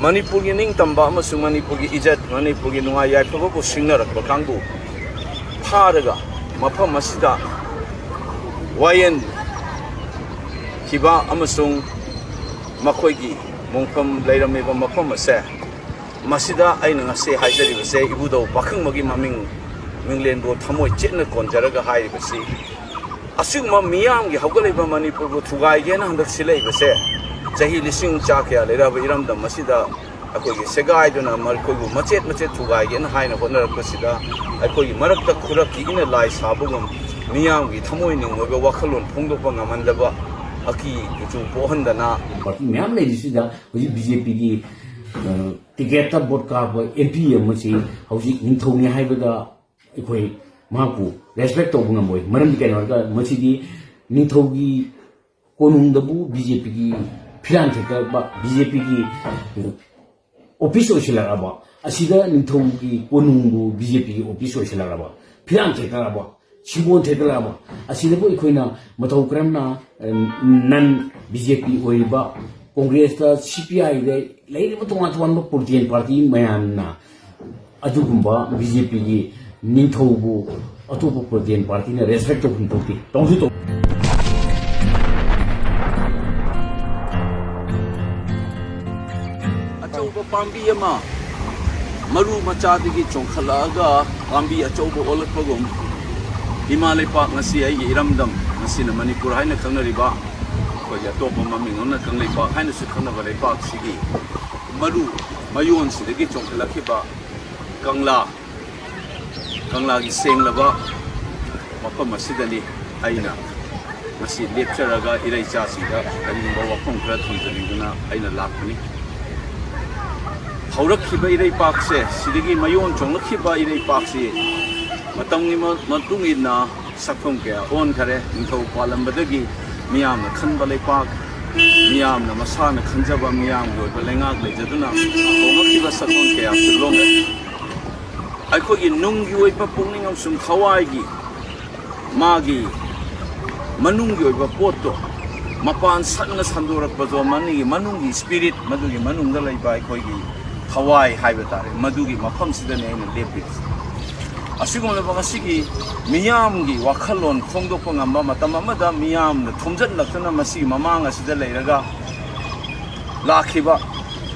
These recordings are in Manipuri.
Manipurgi ning tamba amasung Manipurgi ijat Manipurgi nungai yaifaba bu singnarakba kangbu pharaga mafam asida wayen kiba amasung makoigi mongfam leiramiba mafam ase masida aina ngase haijaribase ibudo pakhangmagi maming minglenbo thamoi chetna konjaraga hairibasi asugma miyamgi hawgalaiba Manipur bu thugaigena handak silaibase chahi lising chakya leraba iramda masida akogi segaiduna markoigu machet thugaigena haina honarakasida akogi marakta khuraki ina lai sabugum miyamgi thamoi ningmoga wakhalon phongdokpa ngamandaba aki kuchu pohandana miyam leisida hoji BJP gi ticket ta bot ka bo MP amasi hoji ningthoni haibada ikoi maku respect to bunga moi maram kai warga masidi ningthogi konungdabu BJP gi phiran theka ba BJP gi office oshila ba asida ningthogi konungbu BJP gi office oshila ba phiran theka ba chibon theka ba asida bo ikoina mathau kramna nan BJP oiba Congress ta CPI de leire bo tonga tonga political party mayamna adugumba BJP gi ningthobu atopo political party na respect to huntoki tongsu to achauba pambi ama maru machadigi chongkhalaga pambi achauba olakpagum Himalay Park ngasi ai iramdam ngasi na Manipur haina khangnariba ko ya topa maming onna kanglai Park haina su khangnaba lai Park sigi maru mayon sidagi chongkhalakhiba Kangla gi senglaba mafam asidani aina masi lecturer irai cha sida karimba wafam khara thunjaninguna aina lakpani haurakhiba irai Park se sidagi mayon chonglakhiba irai Park se matangni matungina sakthong ke on khare ningthau palambadagi miyamna khanba lai Park miyamna masana khanjaba miyam loiba lengak lejaduna hongakhiba sakthong ke asilong aikogi nunggi oiba pungning amsum thawaigi magi manunggi oiba poto mapan sanna sandorakpa zo manigi manunggi spirit madugi manungda laiba aikogi thawai haiba tare madugi mafam sidane aina lepi asigumlaba ngasigi miyamgi wakhalon phongdokpa ngamba matam amada miyamna thumjatlaktana masigi mamang asida leiraga lakhiba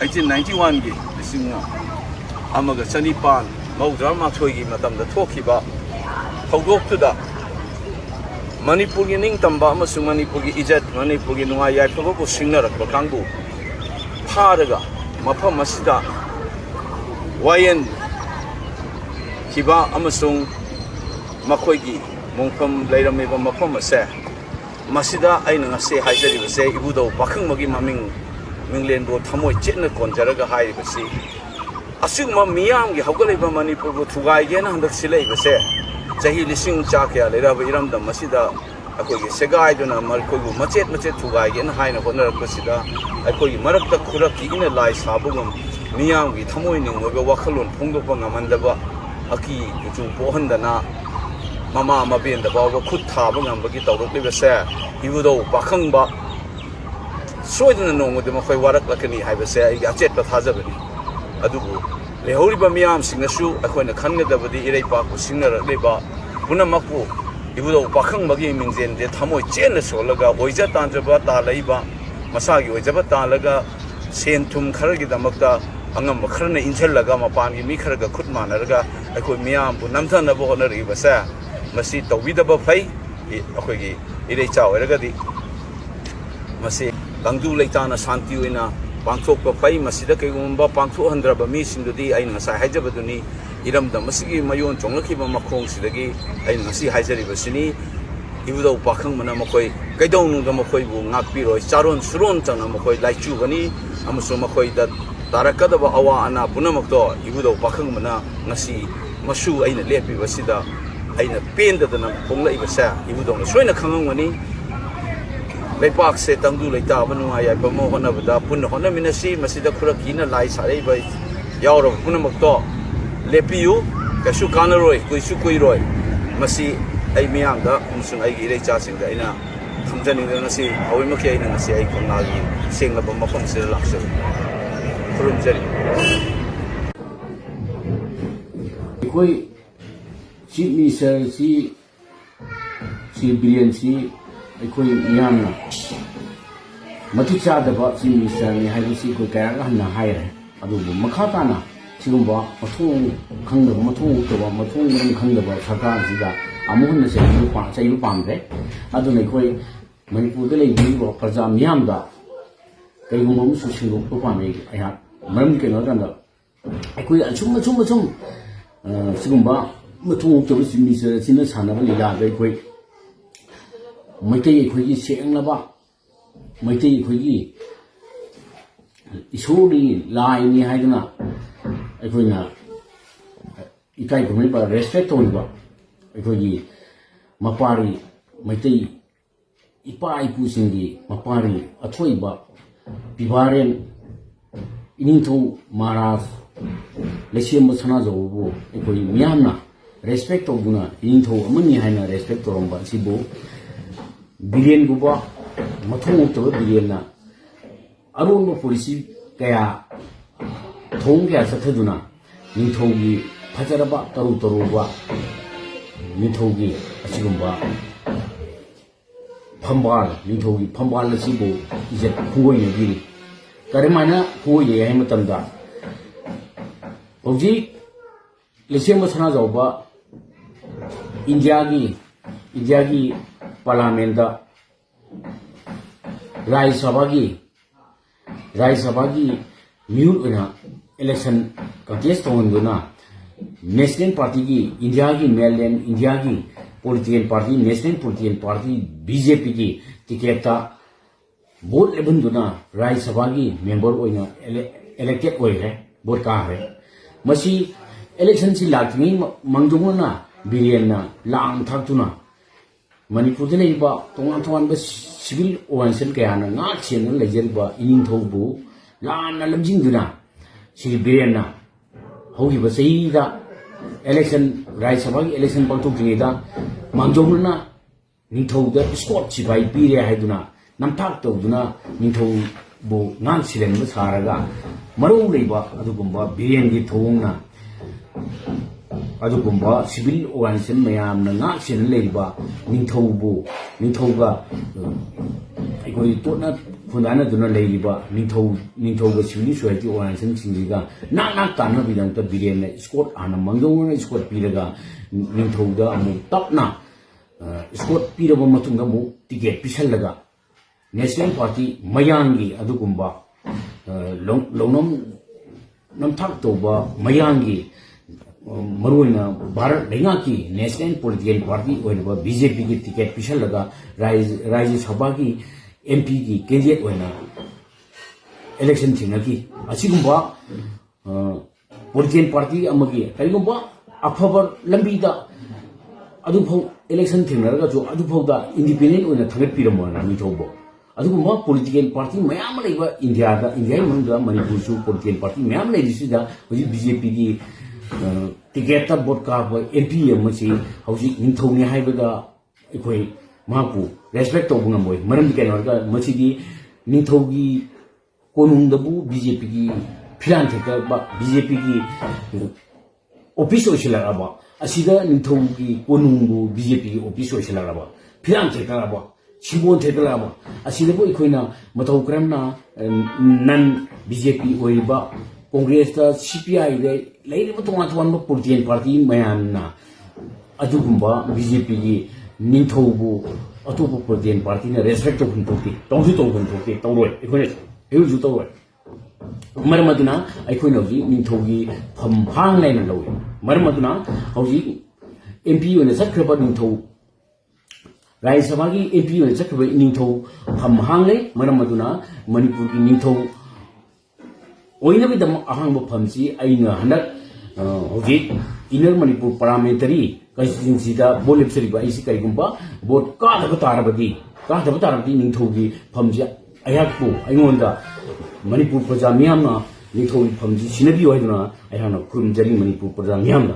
1891 gi lisinga amaga chanipan Maudra Thoigi Madam the Tokiba Hogoktuda Manipurgi ning tamba amasung Manipurgi ijat Manipurgi nungai yaifaba bu singnarakba kangbu pharaga mafam asida wayen kiba amasung makoigi mongfam leiramiba mafam ase masida aina ngase haijaribase ibudo pakhangmagi maming minglenbo thamoi chetna konjaraga hairibasi asugma miyamgi hawgalaiba Manipur bu thugaigena handak silaibase chahi lising chakya leraba iramda masida akogi segaiduna markoigu machet thugaigena haina honarakasida akogi marakta khuraki ina lai sabugum miyamgi thamoi ningmoga wakhalon phongdokpa ngamandaba aki kuchu pohandana mama mabenda bawa khut thaba ngambagi tawroklibase ibudo pakhangba soidana nongode makhoi waraklakani haibase ai achetpa thajabani adubu lehoriba miyam singnasu akoina khangadabadi irai Park ku singnarakliba punamakpu ibudo pakhangmagi mingjen de thamoi chena solaga oija tanjaba ta laiba masagi oijaba ta laga senthum kharagi damakta angam kharna inchalaga mapangi mi kharaga khut manaraga akoi miyam bu namthana bo honari basa masi tawidaba phai akoigi irai cha oiragadi masi bangdu leitana shanti oina pangthokpa phai masida kaigumba pangthohandraba mi singdudi aina ngasai haijabaduni iramda masigi mayon chonglakhiba makhong sidagi aina ngasi haijaribasini ibudo pakhang mana makoi kaidonungda makoi bu ngakpiroi charon suron chana makoi laichugani amaso makoi da tarakadaba awa ana punamakto ibudo pakhang mana ngasi masu aina lepibasida aina pendadana phonglaibasa ibudo soina khangangani Lepak se tangdu leita banunga ya pamo hona bada pun hona minasi masida khurakina lai sare bai yauro punamakto lepiu kasu kanaroi kuisu kuiroi masi ai miyangda umsung ai irei cha singda ina thamjani ngasi hawi makhi ai ngasi ai kongnagi senga bam mafam se lakse ꯈꯨꯔꯨꯝꯖꯔꯤ ꯑꯩꯈꯣꯏ ꯆꯤꯐ ꯃꯤꯅꯤꯁꯇꯔꯁꯤ ꯁꯤ ꯕꯤꯔꯦꯟꯁꯤ ꯑꯩꯈꯣꯏ ꯃꯤꯌꯥꯝꯅ ꯃꯇꯤꯛ ꯆꯥꯗꯕ ꯆꯤꯐ ꯃꯤꯅꯤꯁꯇꯔꯅꯤ ꯍꯥꯏꯕꯁꯤ ꯑꯩꯈꯣꯏ ꯀꯌꯥꯒ ꯍꯟꯅ ꯍꯥꯏꯔꯦ ꯑꯗꯨꯕꯨ ꯃꯈꯥ ꯇꯥꯅ ꯁꯤꯒꯨꯝꯕ ꯃꯊꯣꯡ ꯈꯪꯗꯕ ꯃꯊꯣꯡ ꯎꯠꯇꯕ ꯃꯊꯣꯡ ꯃꯔꯝ ꯈꯪꯗꯕ ꯁꯔꯀꯥꯔꯁꯤꯗ ꯑꯃꯨꯛ ꯍꯟꯅ ꯆꯩꯕ ꯄꯥꯝꯗ꯭ꯔꯦ ꯑꯗꯨꯅ ꯑꯩꯈꯣꯏ ꯃꯅꯤꯄꯨꯔꯗ ꯂꯩꯕꯤꯔꯤꯕ ꯄ꯭ꯔꯖꯥ ꯃꯤꯌꯥꯝꯗ ꯀꯩꯒꯨꯝꯕ ꯑꯃꯁꯨ ꯁꯦꯡꯗꯣꯛꯄ ꯄꯥꯝꯃꯤ ꯑꯩꯍꯥꯛ ꯃꯔꯝꯗꯤ ꯀꯩꯅꯣ ꯍꯥꯏꯀꯥꯟꯗ ꯑꯩꯈꯣꯏ ꯑꯁꯨꯝ ꯁꯤꯒꯨꯝꯕ ꯃꯊꯣꯡ ꯎꯠꯇꯕ ꯆꯤꯐ ꯃꯤꯅꯤꯁꯇꯔ ꯑꯁꯤꯅ ꯁꯥꯟꯅꯕ ꯂꯤꯂꯥꯗ ꯑꯩꯈꯣꯏ ꯃꯩꯇꯩ ꯑꯩꯈꯣꯏꯒꯤ ꯁꯦꯡꯂꯕ ꯃꯩꯇꯩ ꯑꯩꯈꯣꯏꯒꯤ ꯏꯁꯣꯔꯒꯤ ꯂꯥꯏꯅꯤ ꯍꯥꯏꯗꯨꯅ ꯑꯩꯈꯣꯏꯅ ꯏꯀꯥꯏ ꯈꯨꯝꯅꯔꯤꯕ ꯔꯦꯁꯄꯦꯛ ꯇꯧꯔꯤꯕ ꯑꯩꯈꯣꯏꯒꯤ ꯃꯄꯥꯔꯤ ꯃꯩꯇꯩ ꯏꯄꯥ ꯏꯄꯨꯁꯤꯡꯒꯤ ꯃꯄꯥꯔꯤ ꯑꯊꯣꯏꯕ ꯄꯤꯕꯥꯔꯦꯟ ꯏꯅꯤꯡꯊꯧ ꯃꯍꯥꯔꯥꯖ ꯂꯩꯁꯦꯝꯕ ꯁꯅꯥꯖꯧꯕꯕꯨ ꯑꯩꯈꯣꯏ ꯃꯤꯌꯥꯝꯅ ꯔꯦꯁꯄꯦꯛ ꯇꯧꯗꯨꯅ ꯏꯅꯤꯡꯊꯧ ꯑꯃꯅꯤ ꯍꯥꯏꯅ ꯔꯦꯁꯄꯦꯛ ꯇꯧꯔꯝꯕ ꯑꯁꯤꯕꯨ ꯕꯤꯔꯦꯟꯒꯨꯝꯕ ꯃꯊꯣꯡ ꯎꯠꯇꯕ ꯕꯤꯔꯦꯟꯅ ꯑꯔꯣꯟꯕ ꯄꯣꯂꯤꯁꯤ ꯀꯌꯥ ꯊꯧꯑꯣꯡ kaya ꯆꯠꯊꯗꯨꯅ ꯅꯤꯡꯊꯧꯒꯤ ꯐꯖꯔꯕ ꯇꯔꯨ ꯇꯔꯨꯕ ꯅꯤꯡꯊꯧꯒꯤ ꯑꯁꯤꯒꯨꯝꯕ ꯅꯤꯡꯊꯧꯒꯤ ꯐꯝꯕꯥꯜ ꯑꯁꯤꯕꯨ ꯏꯖꯠ ꯈꯨꯡꯒꯣꯏꯅꯕꯤꯔꯤ ꯀꯔꯝꯍꯥꯏꯅ ꯈꯨꯡꯒꯣꯏꯅꯩ ꯍꯥꯏꯕ ꯃꯇꯝꯗ ꯍꯧꯖꯤꯛ ꯂꯩꯁꯦꯝꯕ ꯁꯅꯥꯖꯥꯎꯕ ꯏꯟꯗꯤꯌꯥꯒꯤ ꯄꯥꯔꯂꯤꯌꯥꯃꯦꯟꯇ ꯔꯥꯖ꯭ꯌ ꯁꯚꯥꯒꯤ ꯃꯤꯍꯨꯠ ꯑꯣꯏꯅ election contest tꯧꯍꯟꯗꯨꯅ national party Indiaꯒꯤ mainland Indiaꯒꯤ political party national political party BJP की टिकेट vote लेबंदुना राज्य सभा की member ओइना elected ओइरे vote का है मसी election सी लाक्नी मंगदुना बिरियना लांग थाक्तुना मणिपुर दे लेबा तोंगान civil organization kayana ngak chen lejeriba iningthoubu लाना लमजिंदुना सी बिरियना होगिबा सहीदा election राज्य सभा की election पांथोक्तिदा मांगजौना निंथौदा स्कोट सिपाई पीरे हाइदुना नमथाक तौदुना निंथौबु नान सिलेंब सारागा मरौ लेबा अदुगुंबा बिरियनगी थौंगना अदुगुंबा सिविल ऑर्गेनाइजेशन मयामना नाक सिन लेबा निंथौगा अखोई तोना खुनाना दुना लेबा निंथौगा सिविल सोसाइटी ऑर्गेनाइजेशन सिंगिगा नाक ताना बिदंता बिरियन स्कोट आना मंगौना स्कोट पीरगा निंथौदा अमु तपना स्कोट पीरबा मतुंगा मु टिकेट पिसलगा नेशनल पार्टी मयांगी अदुगुंबा लोनम नमथाक तौबा मयांगी मरुना भारत लेंगा की नेशनल पॉलिटिकल पार्टी ओइनबा बीजेपी की टिकेट पिसलगा राज्य सभा की एमपी की कैंडिडेट ओइना इलेक्शन थिंगकी असिगुंबा पॉलिटिकल पार्टी अमगी करिगुंबा अफबर लंबीदा अदुफौ इलेक्शन थिंगरगा जो अदुफौदा इंडिपेंडेंट ओइना थगत पिरमोना निथौबो अदुगुंबा पॉलिटिकल पार्टी मयाम लेबा इंडिया मनुदा मणिपुर सु पॉलिटिकल पार्टी मयाम लेदिसिदा होजि बीजेपी की टिकेट बोट का एमपी अमसी हौजि निंथौनि हाइबदा अखोई मापु रेस्पेक्ट तौबु ngमोय मरम केनरगा मसिदि निंथौगी कोनुंगदबु बीजेपी की फिरान थेका बीजेपी की ऑफिस ओइसलाबा असिदा निंथौगी कोनुंगबु बीजेपी की ऑफिस ओइसलाबा फिरान थेकाबा सिबोन थेकाबा असिदबु अखोइना मथौ करमना नन बीजेपी ओइबा कांग्रेस दा सीपीआई दे लेरिबा तोंगान पॉलिटिकल पार्टी मयामना अदुगुंबा बीजेपी की निंथौबु अतोप पॉलिटिकल पार्टी ने रेस्पेक्ट तौहनथोक्ति तौरोय अखोइना एउजु तौरोय मरमदुना अखोइना हौजि निंथौगी फम हांग लाइना लौय मरमदुना हौजि एमपी ओइना चखरबा निंथौ राज्य सभा की एमपी ओइना चखरबा निंथौ फम हांग लै मरमदुना मणिपुर की निंथौ ओइनबिदम अहांब फमसी अइना हनक हौजि इनर मणिपुर पार्लियामेंटरी कंस्टिट्यूएंसी दा बोट लेप्सरिबा इसी करिगुंबा बोट कादब तारबदी निंथौगी फमजी अयाकपु अइंगोंदा मणिपुर प्रजा मियामना निंथौगी फमजी सिनबी होइदुना अयाना खुरुमजरी मणिपुर प्रजा मियामना